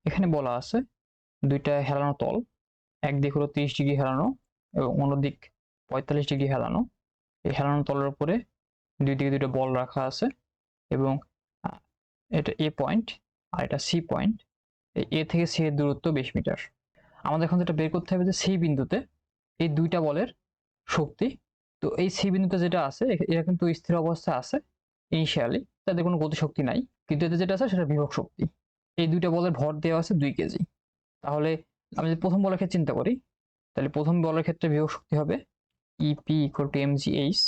এখানে বলা আছে দুইটা হেলানো তল, একদিক হলো 30 ডিগ্রি হেলানো এবং অন্য দিক 45 ডিগ্রি হেলানো। এই হেলানো তলের উপরে দুই দিকে দুইটা বল রাখা আছে এবং এটা এ পয়েন্ট আর এটা সি পয়েন্ট। এ থেকে সি এর দূরত্ব 20 মিটার। আমাদের এখন যেটা বের করতে হবে যে সি বিন্দুতে এই দুইটা বলের শক্তি। তো এই সি বিন্দুতে যেটা আছে এটা কিন্তু স্থির অবস্থায় আছে ইনিশিয়ালি, তাদের কোনো গতিশক্তি নাই, কিন্তু এতে যেটা আছে সেটা বিভব শক্তি। এই দুইটা বলের ভর দেওয়া আছে 2 কেজি। তাহলে আমি যদি প্রথম বলের ক্ষেত্রে চিন্তা করি, তাহলে প্রথম বলের ক্ষেত্রে বিভব শক্তি হবে E P equal to MG H.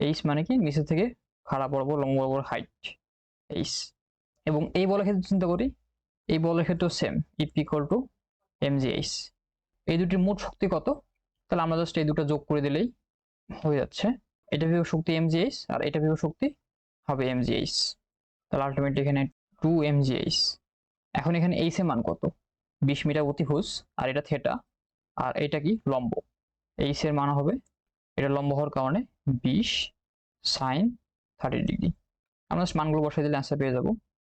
H মানে কি নিচে থেকে খাড়া বরাবর লম্ব বরাবর হাইট এইচ। এবং এই বলের ক্ষেত্রে চিন্তা করি, এই বলের ক্ষেত্রেও same E P equal to MG H. এই দুটির মোট শক্তি কত? তাহলে আমরা জাস্ট এই দুটো যোগ করে দিলেই হয়ে যাচ্ছে। এটা বিভব শক্তি এমজিএইচ আর এটা বিভব শক্তি হবে এমজিএইচ। তাহলে আলটিমেটলি এখানে 2 এমজিএইচ। এখন এখানে এইচ এর মান কত? 20 মিটার অতিভুজ, আর এটা থেটা, আর এটা কি লম্ব। এইচ এর মান হবে, এটা লম্ব হওয়ার কারণে 20 সাইন 30 ডিগ্রি। আমরা মানগুলো বসাই দিলে অ্যান্সার পেয়ে যাব।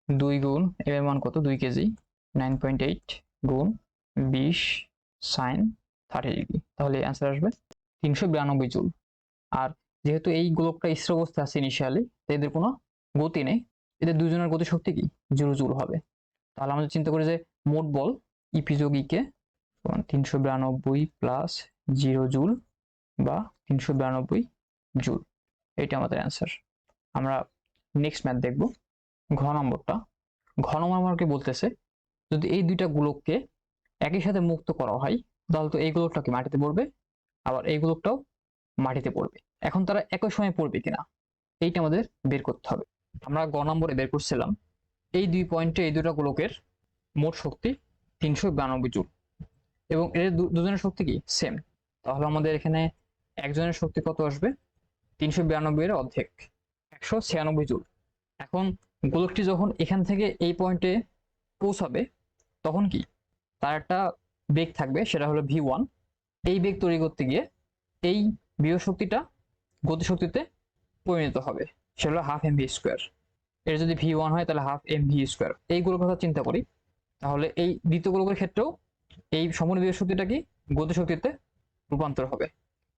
2 গুণ এর মান কত? 2 কেজি। 9.8 গুণ 20 সাইন 30 ডিগ্রি, তাহলে অ্যান্সার আসবে 392 জুল। আর যেহেতু এই গোলকটা স্থির অবস্থায় আছে ইনিশিয়ালি, এদের কোনো গতি নেই, এদের দুজনের গতি শক্তি কি 0 জুল হবে। তাহলে আমরা চিন্তা করি যে মোট বল ইপি যোগ ইকে 392 প্লাস 0 জুল বা 392 জুল, এটা আমাদের অ্যান্সার। আমরা নেক্সট ম্যাথ দেখব, ঘ নম্বরটা। ঘ নম্বর আমাকে বলতেছে যদি এই দুইটা গোলককে একই সাথে মুক্ত করা হয়, তাহলে তো এই গোলকটা কি মাটিতে পড়বে, আবার এই গোলকটাও মাটিতে পড়বে। এখন তারা একই সময় পড়বে কিনা এইটা আমাদের বের করতে হবে। আমরা গ নম্বরে বের করছিলাম এই দুই পয়েন্টে এই দুটো গোলকের মোট শক্তি 392 জুল এবং এর দুজনের শক্তি কি সেম। তাহলে আমাদের এখানে একজনের শক্তি কত আসবে? 392 এর অর্ধেক, 196 জুল। এখন গোলকটি যখন এখান থেকে এই পয়েন্টে পৌঁছাবে তখন কি তার একটা বেগ থাকবে, সেটা হলো v1। এই বেগ তৈরি করতে গিয়ে এই বিভব শক্তিটা গতিশক্তিতে পরিণত হবে, সেটা হলো হাফ mv স্কোয়ার। এর যদি v1 হয় তাহলে হাফ mv স্কোয়ার। এইগুলোর কথা চিন্তা করি, তাহলে এই দ্বিতীয় গোলকের ক্ষেত্রেও এই সম্পূর্ণ বিভব শক্তিটা কি গতিশক্তিতে রূপান্তর হবে।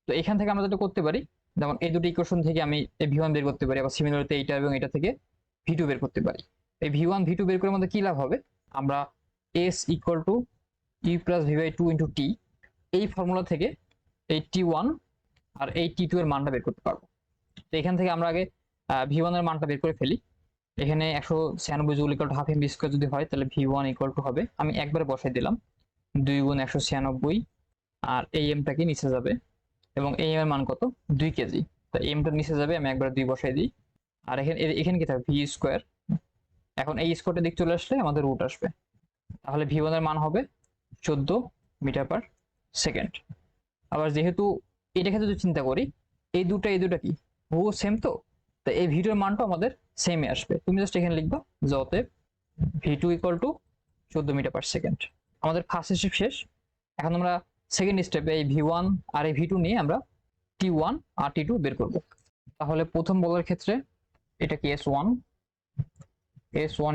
তো এখান থেকে আমরা যেটা করতে পারি, যেমন এই দুটো ইকুয়েশন থেকে আমি এই v1 বের করতে পারি, আবার সিমিলারলি এইটা এবং এটা থেকে v2 বের করতে পারি। এই v1 v2 বের করে আমাদের কি লাভ হবে? আমরা s equal to u plus v by 2 into টি, এই ফর্মুলা থেকে এই t1 আর এই t2 এর মানটা বের করতে পারবো। তো এখান থেকে আমরা আগে v1 এর মানটা বের করে ফেলি। এখানে 196 joule equal to half MV square যদি হয়, তাহলে v1 ইকুয়াল টু হবে, আমি একবারে বসাই দিলাম 2 গুণ 196, আর এই এমটা কি নিচে যাবে এবং এই এর মান কত? 2 কেজি। তো এমটা নিচে যাবে, আমি একবার 2 বসাই দিই। আর এখানে কি থাকবে? V square. এখন এই স্কয়ারটা দিক চলে আসলে আমাদের রুট আসবে, তাহলে v1 এর মান হবে 14 মিটার পার সেকেন্ড। আবার যেহেতু এটা ক্ষেত্রে যদি চিন্তা করি, এই দুটা কি ও সেম, তো তাই এই v2 এর মানটা আমাদের সেমই আসবে। তুমি জাস্ট এখানে লিখবা যে অতএব v2 equal to 14 metre per second. আমাদের ফার্স্ট স্টেপ শেষ। এখন আমরা সেকেন্ড স্টেপে এই v1 আর এই v2 নিয়ে আমরা t1 আর t2 বের করব। তাহলে প্রথম বলের ক্ষেত্রে এটা কি s1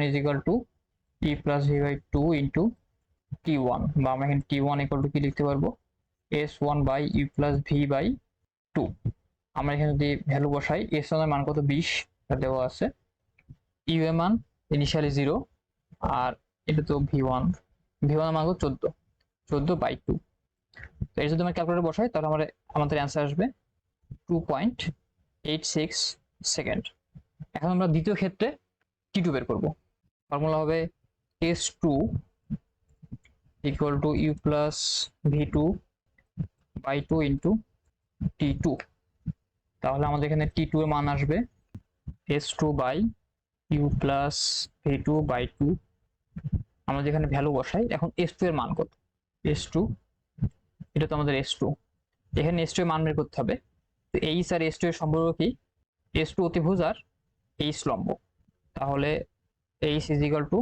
is equal to e plus v by 2 into t1, বা আমরা এখানে t1 ইকুয়াল টু কি লিখতে পারবো? s1 by u plus v by 2। আমরা এখানে যদি ভ্যালু বসাই, s1 এর মান কত? 20 দেওয়া আছে, u এর মান ইনিশিয়ালি 0, আর এটা তো v1 এর মান কত? 14 বাই 2। তো এই যদি আমরা ক্যালকুলেটর বসাই তাহলে আমাদের অ্যান্সার আসবে 2.86 সেকেন্ড। এখন আমরা দ্বিতীয় ক্ষেত্রে t2 বের করব। ফর্মুলা হবে s2 equal to u plus v2 by 2 into t2। তাহলে আমাদের এখানে t2 এর মান আসবে s2 by u plus v2 by 2। আমরা যেখানে ভ্যালু বসাই, এখন s2 এর মান কত? s2, এটা তো আমাদের s2, এখানে s2 এর মান বের করতে হবে। তো h আর s2 এর সম্পর্ক কি? s2 অতিভুজ আর h লম্ব, তাহলে h is equal to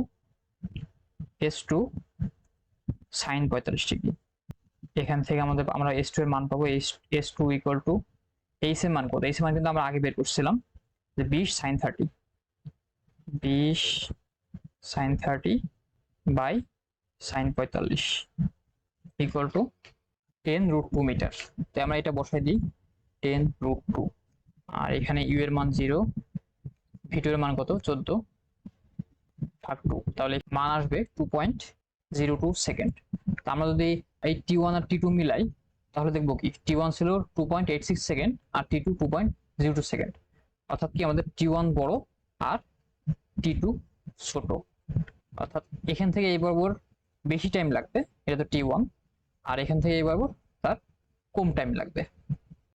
s2 sine 45 degree. এখান থেকে আমরা s2 এর মান পাবো, s2 ইকুয়াল টু h এর মান কত? h এর মান কিন্তু আমরা আগে বের করছিলাম যে 20 sine 30 by sin 45 equal to 10√2 metre. তো আমরা এটা বসাই দিই 10√2, আর এখানে ইউ এর মান 0, ভি2 এর মান কত 14/2, তাহলে মান আসবে 2.02 সেকেন্ড। তো আমরা যদি এই টি1 আর টি2 মিলাই তাহলে দেখবো কি টি1 ছিল 2.86 সেকেন্ড আর টি2 2.02 সেকেন্ড, অর্থাৎ কি আমাদের টি1 বড় আর টি2 ছোট, অর্থাৎ এখান থেকে এই বরাবর বেশি টাইম লাগবে, এটা তো টি1, আর এখান থেকে এই বরাবর তার কম টাইম লাগবে।